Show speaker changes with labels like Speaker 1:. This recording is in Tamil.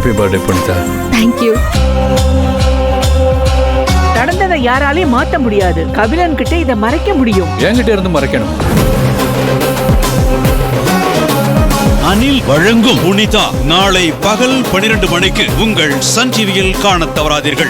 Speaker 1: Happy birthday Punitha.
Speaker 2: தேங்க்யூ.
Speaker 3: நடந்ததை யாராலையும் மாத்த முடியாது. கபிலன் கிட்ட இதை மறைக்க முடியும்.
Speaker 1: என்கிட்ட இருந்து மறைக்கணும்.
Speaker 4: அனில் வழங்கும் புனிதா நாளை பகல் 12 மணிக்கு உங்கள் சன் டிவியில் காணத் தவறாதீர்கள்.